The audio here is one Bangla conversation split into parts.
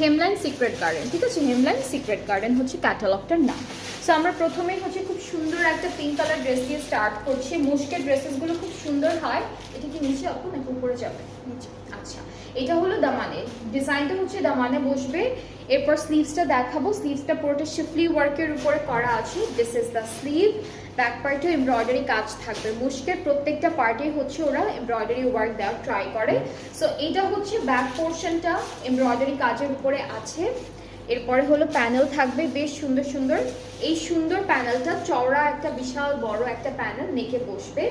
হেমলাইন সিক্রেট গার্ডেন, ঠিক আছে, হেমলাইন সিক্রেট গার্ডেন হচ্ছে ক্যাটালগটার নাম। সো আমরা প্রথমেই হচ্ছে খুব সুন্দর একটা পিঙ্ক কালার ড্রেস দিয়ে স্টার্ট করছি। মুশকের ড্রেসেসগুলো খুব সুন্দর হয়। এটা কি নিচে আপু নাকি উপরে যাবে? নিচে, আচ্ছা। এটা হলো দামানে, ডিজাইনটা হচ্ছে দামানে বসবে। এরপর স্লিভসটা দেখাবো। স্লিভসটা পুরোটা শিফলি ওয়ার্কের উপরে করা আছে। This is the sleeve. Back পার্টেও এমব্রয়ডারি কাজ থাকবে। মুশকের প্রত্যেকটা পার্টে হচ্ছে ওরা এমব্রয়ডারি ওয়ার্ক দেওয়ার ট্রাই করে। সো এটা হচ্ছে ব্যাক পোর্শনটা এমব্রয়ডারি কাজের উপরে আছে। এরপরে হলো প্যানেল থাকবে বেশ সুন্দর সুন্দর। এই সুন্দর প্যানেলটা চওড়া একটা বিশাল বড় একটা প্যানেল নেকে বসবে।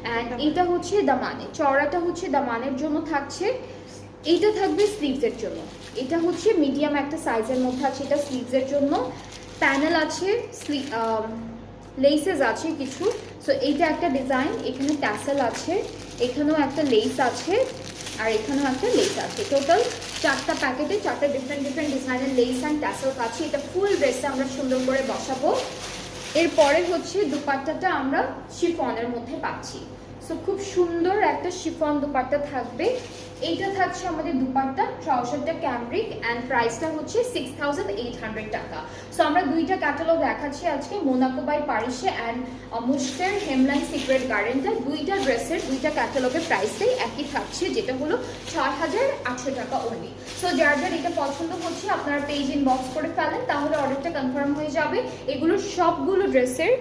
অ্যান্ড এটা হচ্ছে দামানে, চওড়াটা হচ্ছে দামানের জন্য থাকছে। এইটা থাকবে স্লিভসের জন্য। এটা হচ্ছে মিডিয়াম একটা সাইজের মধ্যে আছে, এটা স্লিভসের জন্য। প্যানেল আছে, লেসেস আছে কিছু। সো এইটা একটা ডিজাইন, এখানে ট্যাসেল আছে, এখানেও একটা লেস আছে, আর এখানেও একটা লেস আছে। টোটাল 4টা প্যাকেটে 4টা ডিফারেন্ট ডিজাইনের লেস অ্যান্ড ট্যাসেল পাচ্ছি। এটা ফুল ড্রেসে আমরা সুন্দর করে বসাবো। এরপরে হচ্ছে দুপাট্টাটা আমরা শিফনের মধ্যে পাচ্ছি। সো খুব সুন্দর একটা শিফন দুপাট্টা থাকবে। এইটা থাকছে আমাদের দুপাট্টা, ট্রাউজারটা ক্যামব্রিক অ্যান্ড প্রাইসটা হচ্ছে 6800 টাকা। সো আমরা দুইটা ক্যাটালগ দেখাচ্ছি আজকে, মোনাকো বাই পারিসে অ্যান্ড মুশকের হেমলাইন সিক্রেট গার্ডেনটা। দুইটা ড্রেসের দুইটা ক্যাটালগের প্রাইসটাই একই থাকছে, যেটা হলো 6800 টাকা অনলি। সো যার যার এটা পছন্দ হচ্ছে আপনারা পেজ ইনবক্স করে ফেলেন, তাহলে অর্ডারটা কনফার্ম হয়ে যাবে। এগুলো সবগুলো ড্রেসের